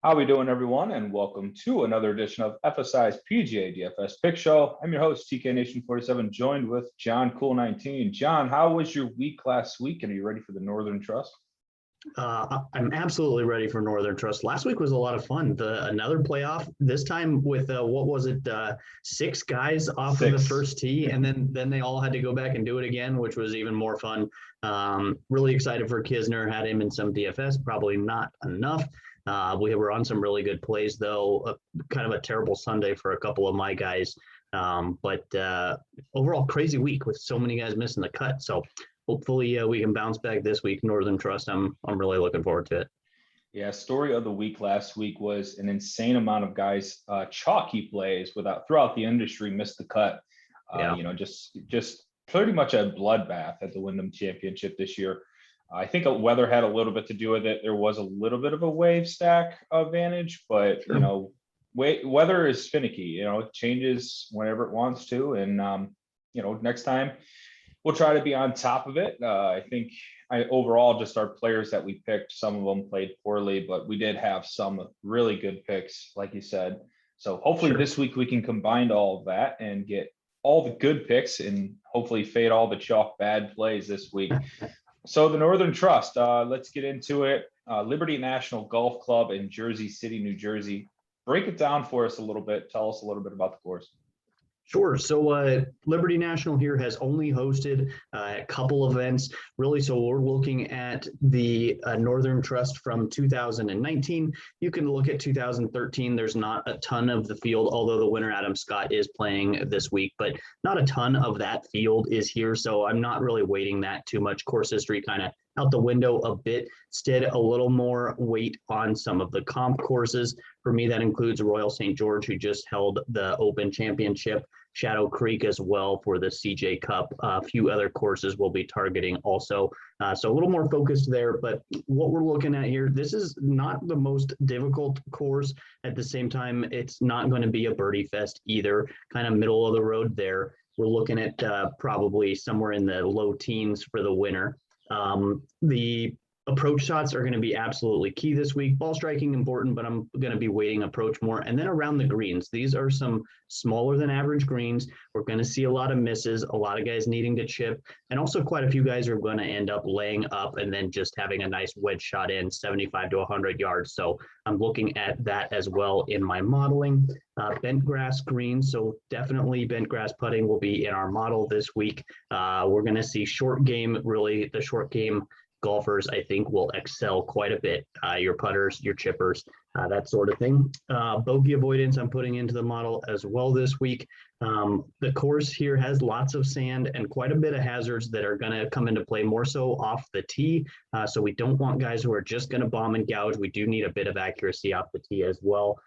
How we doing, everyone? And welcome to another edition of FSI's PGA DFS Pick Show. I'm your host, TK Nation 47, joined with John Cool 19. John, how was your week last week? And are you ready for the Northern Trust? I'm absolutely ready for Northern Trust. Last week was a lot of fun. Another playoff, this time with what was it, six guys off of the first tee, and then they all had to go back and do it again, which was even more fun. Really excited for Kisner. Had him in some DFS, probably not enough. We were on some really good plays, though. Kind of a terrible Sunday for a couple of my guys. But overall, crazy week with so many guys missing the cut. So hopefully we can bounce back this week. Northern Trust, I'm really looking forward to it. Yeah, story of the week last week was an insane amount of guys, chalky plays throughout the industry missed the cut. Just pretty much a bloodbath at the Wyndham Championship this year. I think weather had a little bit to do with it. There was a little bit of a wave stack advantage, but weather is finicky. It changes whenever it wants to, and next time we'll try to be on top of it. I think overall just our players that we picked, some of them played poorly, but we did have some really good picks, like you said. So hopefully this week we can combine all of that and get all the good picks and hopefully fade all the chalk bad plays this week. So the Northern Trust, let's get into it. Liberty National Golf Club in Jersey City, New Jersey. Break it down for us a little bit. Tell us a little bit about the course. Sure. So Liberty National here has only hosted a couple events, really. So we're looking at the Northern Trust from 2019. You can look at 2013. There's not a ton of the field, although the winner, Adam Scott, is playing this week, but not a ton of that field is here. So I'm not really weighting that too much. Course history kind of out the window a bit. Instead, a little more weight on some of the comp courses. For me, that includes Royal St. George, who just held the Open Championship, Shadow Creek as well for the CJ Cup. A few other courses we'll be targeting also. So a little more focused there, but what we're looking at here, this is not the most difficult course. At the same time, it's not going to be a birdie fest either, kind of middle of the road there. We're looking at probably somewhere in the low teens for the winner. The approach shots are going to be absolutely key this week. Ball striking important, but I'm going to be weighting approach more. And then around the greens, these are some smaller than average greens. We're going to see a lot of misses, a lot of guys needing to chip, and also quite a few guys are going to end up laying up and then just having a nice wedge shot in 75 to 100 yards. So I'm looking at that as well in my modeling. Bent grass greens, so definitely bent grass putting will be in our model this week. We're going to see short game, really the short game golfers, I think, will excel quite a bit. Your putters, your chippers, that sort of thing. Bogey avoidance I'm putting into the model as well this week. The course here has lots of sand and quite a bit of hazards that are going to come into play more so off the tee. So we don't want guys who are just going to bomb and gouge. We do need a bit of accuracy off the tee as well.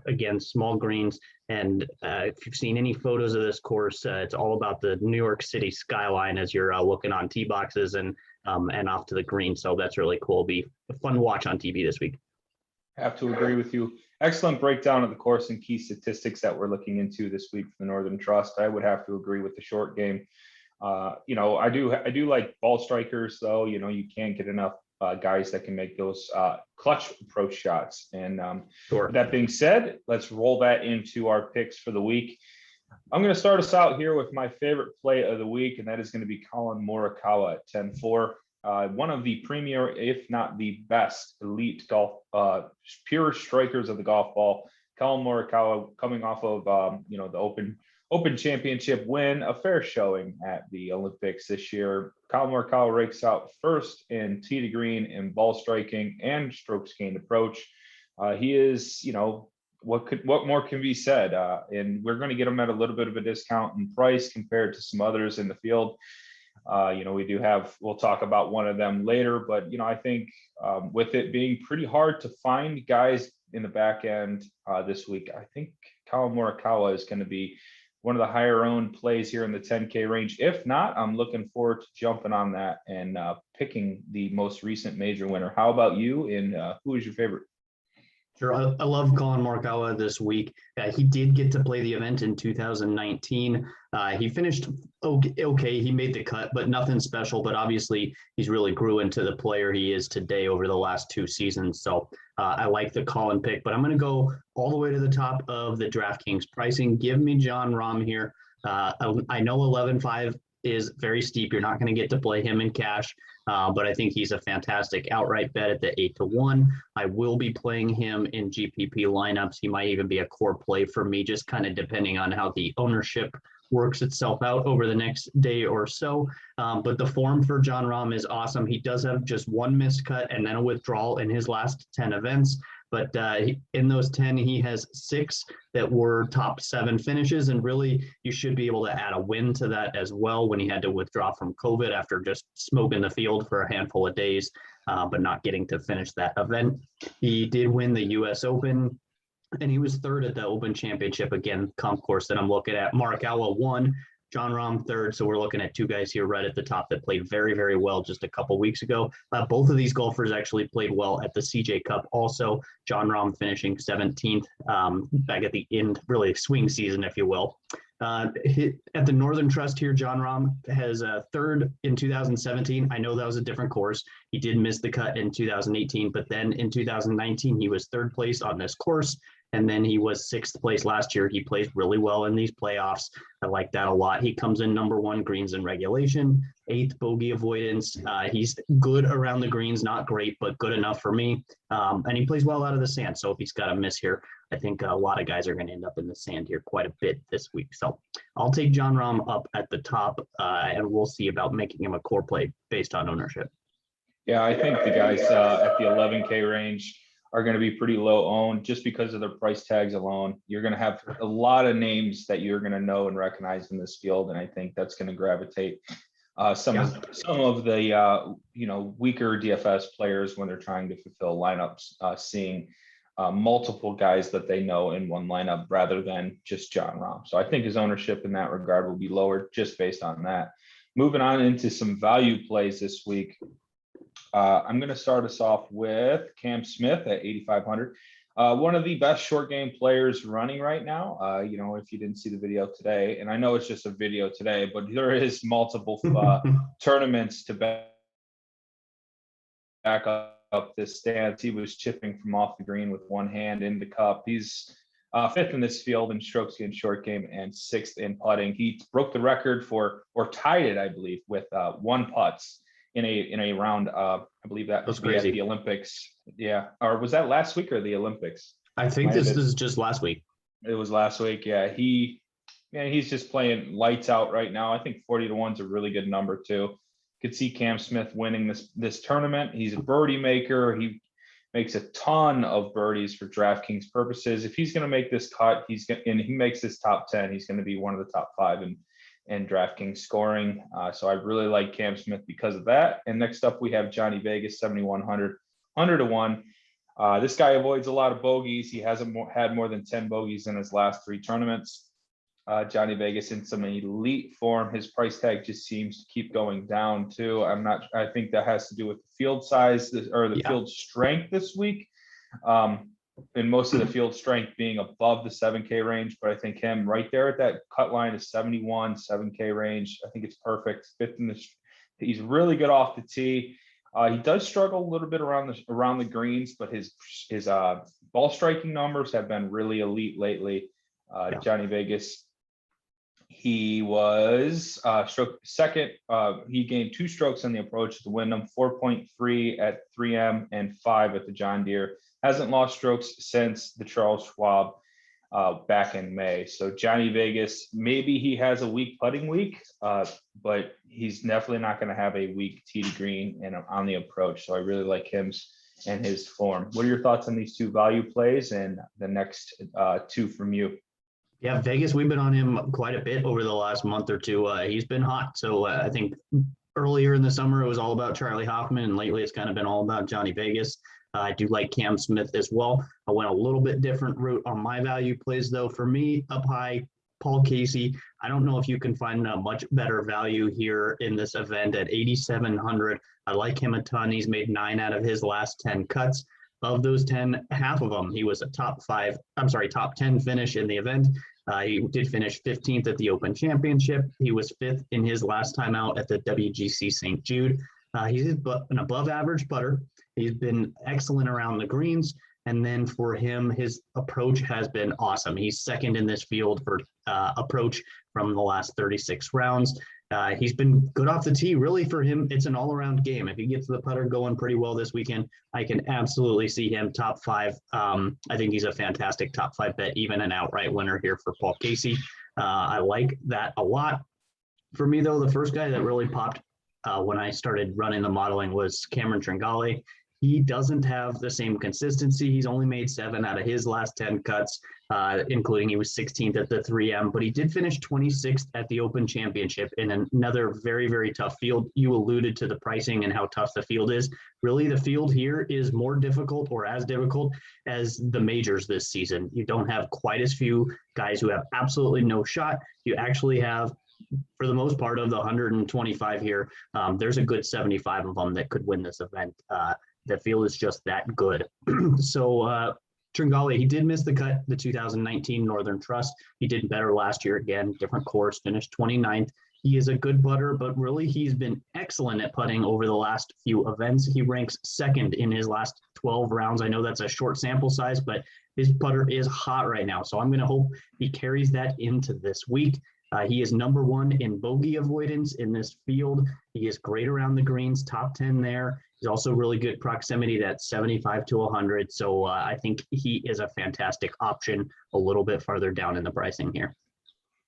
Again, small greens. And if you've seen any photos of this course, it's all about the New York City skyline as you're looking on tee boxes and off to the green. So that's really cool. It'll be a fun watch on TV this week. Have to agree with you. Excellent breakdown of the course and key statistics that we're looking into this week for the Northern Trust. I would have to agree with the short game. I do like ball strikers, though. You can't get enough guys that can make those clutch approach shots. And Sure. That being said, let's roll that into our picks for the week. I'm going to start us out here with my favorite play of the week, and that is going to be COLLIN MORIKAWA at 10-4. One of the premier, if not the best, elite golf, pure strikers of the golf ball. COLLIN MORIKAWA coming off of the Open Championship win, a fair showing at the Olympics this year. COLLIN MORIKAWA rakes out first in tee to green in ball striking and strokes gained approach. He is, what more can be said? And we're going to get him at a little bit of a discount in price compared to some others in the field. We'll talk about one of them later, but I think with it being pretty hard to find guys in the back end this week, I think COLLIN MORIKAWA is going to be one of the higher owned plays here in the 10K range. If not, I'm looking forward to jumping on that and picking the most recent major winner. How about you? And who is your favorite? Sure. I love COLLIN MORIKAWA this week. He did get to play the event in 2019. He finished okay. He made the cut, but nothing special. But obviously, he's really grew into the player he is today over the last two seasons. So I like the Collin pick, but I'm going to go all the way to the top of the DraftKings pricing. Give me Jon Rahm here. I know 11.5 is very steep. You're not going to get to play him in cash, but I think he's a fantastic outright bet at the 8-1. I will be playing him in GPP lineups. He might even be a core play for me, just kind of depending on how the ownership works itself out over the next day or so. But the form for Jon Rahm is awesome. He does have just one missed cut and then a withdrawal in his last 10 events. But in those 10, he has 6 that were top 7 finishes. And really, you should be able to add a win to that as well when he had to withdraw from COVID after just smoking the field for a handful of days, but not getting to finish that event. He did win the U.S. Open, and he was 3rd at the Open Championship, again, comp course that I'm looking at. Morikawa won, Jon Rahm 3rd. So we're looking at 2 guys here right at the top that played very, very well just a couple weeks ago. Both of these golfers actually played well at the CJ Cup. Also, Jon Rahm finishing 17th back at the end, really swing season, if you will. At the Northern Trust here, Jon Rahm has 3rd in 2017. I know that was a different course. He did miss the cut in 2018, but then in 2019, he was 3rd place on this course. And then he was 6th place last year. He plays really well in these playoffs. I like that a lot. He comes in number 1 greens in regulation, 8th bogey avoidance. He's good around the greens, not great, but good enough for me. And he plays well out of the sand. So if he's got a miss here, I think a lot of guys are going to end up in the sand here quite a bit this week. So I'll take Jon Rahm up at the top, and we'll see about making him a core play based on ownership. Yeah, I think the guys at the 11K range are going to be pretty low owned just because of their price tags alone. You're going to have a lot of names that you're going to know and recognize in this field, and I think that's going to gravitate some of the weaker DFS players when they're trying to fulfill lineups, seeing multiple guys that they know in one lineup rather than just Jon Rahm. So I think his ownership in that regard will be lower just based on that. Moving on into some value plays this week. I'm going to start us off with Cam Smith at 8,500. One of the best short game players running right now. If you didn't see the video today, and I know it's just a video today, but there is multiple tournaments to back up this stance. He was chipping from off the green with one hand in the cup. He's 5th in this field in strokes gained short game and 6th in putting. He broke the record for, or tied it, I believe, with 1 putts in a round. I believe that was crazy. At the Olympics. Yeah. Or was that last week or the Olympics? I think this is just last week. It was last week. Yeah. He's just playing lights out right now. I think 40-1 is a really good number too. Could see Cam Smith winning this tournament. He's a birdie maker. He makes a ton of birdies for DraftKings purposes. If he's going to make this cut, and he makes this top 10, he's going to be one of the top 5 in DraftKings scoring. So I really like Cam Smith because of that. And next up, we have Johnny Vegas, 7,100, 100-1. This guy avoids a lot of bogeys. He hasn't had more than 10 bogeys in his last 3 tournaments. Johnny Vegas in some elite form. His price tag just seems to keep going down too. I think that has to do with the field size or the field strength this week. And most of the field strength being above the 7K range, but I think him right there at that cut line is 71, 7K range. I think it's perfect. 5th in he's really good off the tee. He does struggle a little bit around the greens, but his ball striking numbers have been really elite lately. Johnny Vegas, he was second. He gained 2 strokes on the approach at the Wyndham, 4.3 at 3M and 5 at the John Deere. Hasn't lost strokes since the Charles Schwab back in May. So Johnny Vegas, maybe he has a weak putting week, but he's definitely not going to have a weak tee to green and on the approach. So I really like him and his form. What are your thoughts on these 2 value plays and the next 2 from you? Yeah, Vegas, we've been on him quite a bit over the last month or 2. He's been hot. So I think earlier in the summer, it was all about Charlie Hoffman, and lately it's kind of been all about Johnny Vegas. I do like Cam Smith as well. I went a little bit different route on my value plays, though. For me, up high, Paul Casey. I don't know if you can find a much better value here in this event at 8,700. I like him a ton. He's made 9 out of his last 10 cuts. Of those 10, half of them, he was a top 10 finish in the event. He did finish 15th at the Open Championship. He was 5th in his last time out at the WGC St. Jude. He's an above average putter. He's been excellent around the greens. And then for him, his approach has been awesome. He's second in this field for approach from the last 36 rounds. He's been good off the tee. Really, for him, it's an all-around game. If he gets the putter going pretty well this weekend, I can absolutely see him top 5. I think he's a fantastic top 5 bet, even an outright winner here for Paul Casey. I like that a lot. For me, though, the first guy that really popped when I started running the modeling was Cameron Tringale. He doesn't have the same consistency. He's only made 7 out of his last 10 cuts, including he was 16th at the 3M, but he did finish 26th at the Open Championship in another very, very tough field. You alluded to the pricing and how tough the field is. Really, the field here is more difficult or as difficult as the majors this season. You don't have quite as few guys who have absolutely no shot. You actually have, for the most part of the 125 here, there's a good 75 of them that could win this event. The field is just that good. So Tringale, he did miss the cut, the 2019 Northern Trust. He did better last year again, different course, finished 29th. He is a good putter, but really he's been excellent at putting over the last few events. He ranks second in his last 12 rounds. I know that's a short sample size, but his putter is hot right now. So I'm going to hope he carries that into this week. He is number 1 in bogey avoidance in this field. He is great around the greens, top 10 there. He's also really good proximity, that 75 to 100. So I think he is a fantastic option a little bit farther down in the pricing here.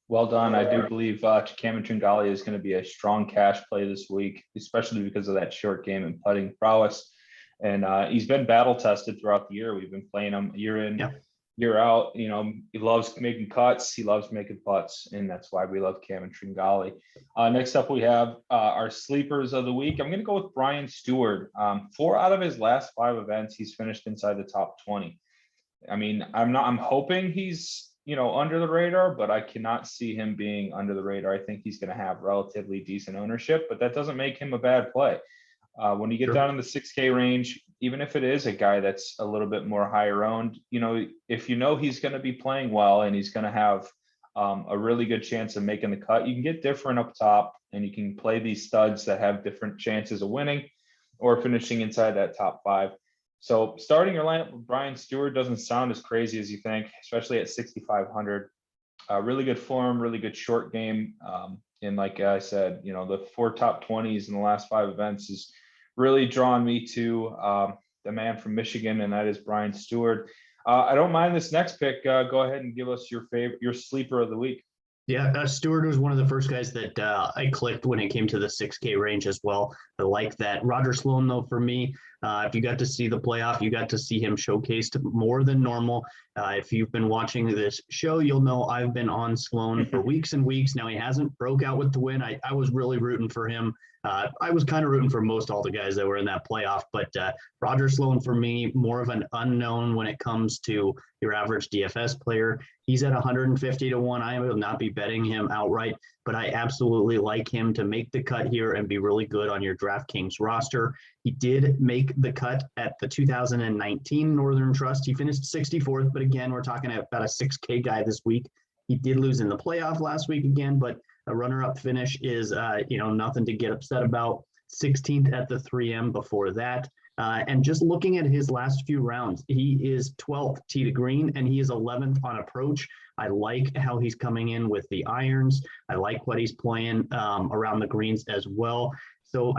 Well done. I do believe Cameron Tringale is going to be a strong cash play this week, especially because of that short game and putting prowess. And he's been battle tested throughout the year. We've been playing him year in, year out. You know, he loves making cuts. He loves making putts, and that's why we love Cameron Tringale. Next up, we have our sleepers of the week. I'm going to go with Brian Stewart. 4 out of his last 5 events, he's finished inside the top 20. I mean, I'm hoping he's, you know, under the radar, but I cannot see him being under the radar. I think he's going to have relatively decent ownership, but that doesn't make him a bad play. When you get down in the 6K range, even if it is a guy that's a little bit more higher owned, you know, if you know he's going to be playing well and he's going to have a really good chance of making the cut, you can get different up top and you can play these studs that have different chances of winning or finishing inside that top 5. So starting your lineup with Brian Stewart doesn't sound as crazy as you think, especially at 6,500. Really good form, really good short game. And like I said, you know, the 4 top 20s in the last 5 events is really drawn me to the man from Michigan, and that is Brian Stewart. I don't mind this next pick. Go ahead and give us your sleeper of the week. Yeah, Stewart was one of the first guys that I clicked when it came to the 6K range as well. I like that. Roger Sloan, though, for me, if you got to see the playoff, you got to see him showcased more than normal. If you've been watching this show, you'll know I've been on Sloan for weeks and weeks. Now, he hasn't broke out with the win. I was really rooting for him. I was kind of rooting for most all the guys that were in that playoff, but Roger Sloan, for me, more of an unknown when it comes to your average DFS player. He's at 150 to 1. I will not be betting him outright, but I absolutely like him to make the cut here and be really good on your DraftKings roster. He did make the cut at the 2019 Northern Trust. He finished 64th, but again, we're talking about a 6K guy this week. He did lose in the playoff last week again, but a runner-up finish is, nothing to get upset about. 16th at the 3M before that. And just looking at his last few rounds, he is 12th tee to green, and he is 11th on approach. I like how he's coming in with the irons. I like what he's playing around the greens as well. So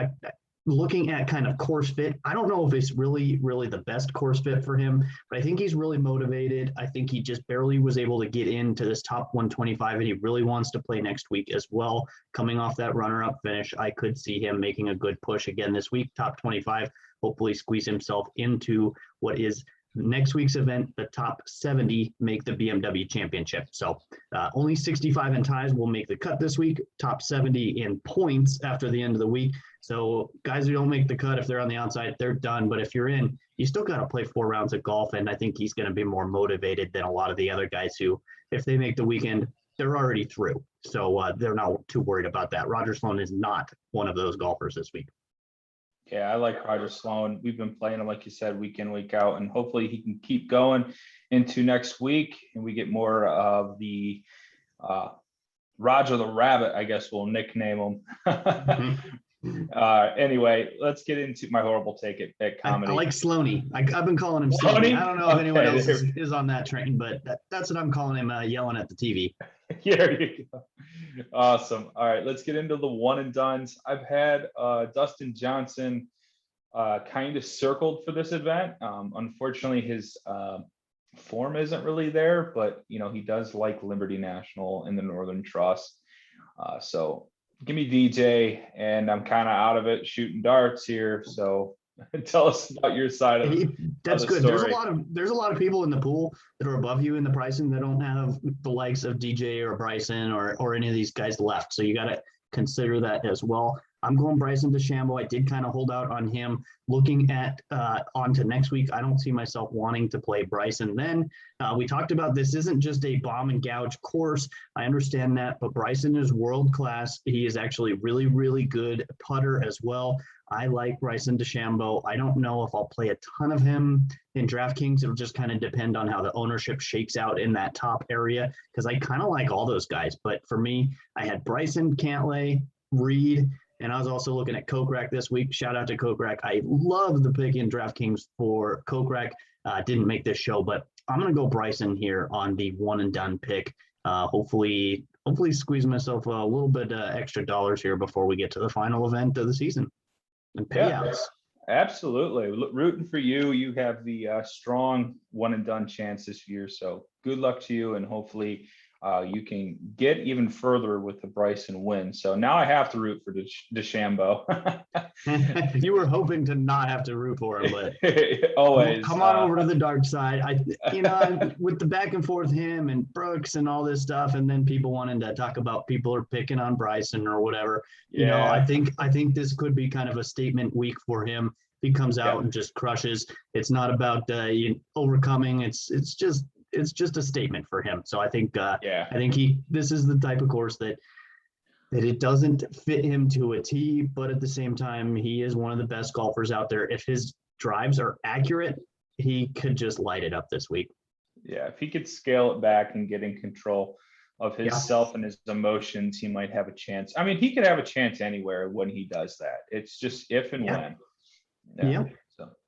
looking at kind of course fit, I don't know if it's really the best course fit for him, but I think he's really motivated. I think he just barely was able to get into this top 125, and he really wants to play next week as well. Coming off that runner-up finish, I could see him making a good push again this week, top 25, hopefully squeeze himself into what is next week's event. The top 70 make the BMW Championship. So only 65 in ties will make the cut this week, top 70 in points after the end of the week. So guys who don't make the cut, if they're on the outside, they're done. But if you're in, you still got to play 4 rounds of golf. And I think he's going to be more motivated than a lot of the other guys who, if they make the weekend, they're already through. So they're not too worried about that. Roger Sloan is not one of those golfers this week. Yeah, I like Roger Sloan. We've been playing him, like you said, week in, week out, and hopefully he can keep going into next week and we get more of the Roger the Rabbit, I guess we'll nickname him. Anyway, let's get into my horrible take at I comedy. like Sloaney. I've been calling him Sloaney? Sloaney. I don't know if anyone Okay, else is on that train, but that's what I'm calling him, yelling at the TV. Here you go. Awesome. All right, let's get into the one and dones. I've had Dustin Johnson kind of circled for this event. Unfortunately, his form isn't really there, but he does like Liberty National in the Northern Trust. So give me DJ, and I'm kind of out of it shooting darts here. So tell us about your side of That's the good. story. There's a lot of people in the pool that are above you in the pricing that don't have the likes of DJ or Bryson or any of these guys left. So you got to consider that as well. I'm going Bryson DeChambeau. I did kind of hold out on him. Looking at onto next week, I don't see myself wanting to play Bryson. Then we talked about this isn't just a bomb and gouge course. I understand that, but Bryson is world class. He is actually really, really good putter as well. I like Bryson DeChambeau. I don't know if I'll play a ton of him in DraftKings. It'll just kind of depend on how the ownership shakes out in that top area, because I kind of like all those guys. But for me, I had Bryson, Cantlay, Reed, and I was also looking at Kokrak this week. Shout out to Kokrak. I love the pick in DraftKings for Kokrak. Didn't make this show, but I'm going to go Bryson here on the one and done pick. Hopefully squeeze myself a little bit extra dollars here before we get to the final event of the season and payouts. Yeah, absolutely. Rooting for you. You have the strong one and done chance this year. So good luck to you, and hopefully you can get even further with the Bryson win. So now I have to root for DeChambeau. You were hoping to not have to root for him, but always come on over to the dark side. With the back and forth him and Brooks and all this stuff, and then people wanting to talk about people are picking on Bryson or whatever. I think this could be kind of a statement week for him. He comes out and just crushes. It's not about overcoming. It's just a statement for him. So I think this is the type of course that it doesn't fit him to a T, but at the same time, he is one of the best golfers out there. If his drives are accurate, he could just light it up this week. Yeah, if he could scale it back and get in control of his self and his emotions, he might have a chance. I mean, he could have a chance anywhere when he does that. It's just if and when. Yeah.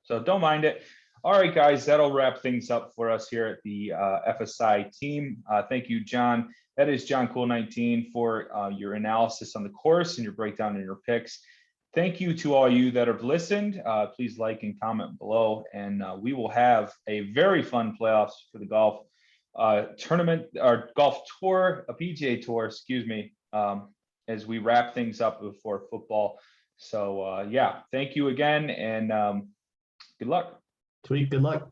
So don't mind it. All right, guys, that'll wrap things up for us here at the FSI team. Thank you, John. That is John Cool 19 for your analysis on the course and your breakdown and your picks. Thank you to all you that have listened. Please like and comment below, and we will have a very fun playoffs for the golf tournament, or golf tour, a PGA Tour, excuse me, as we wrap things up before football. So yeah, thank you again, and good luck. Sweet, good luck.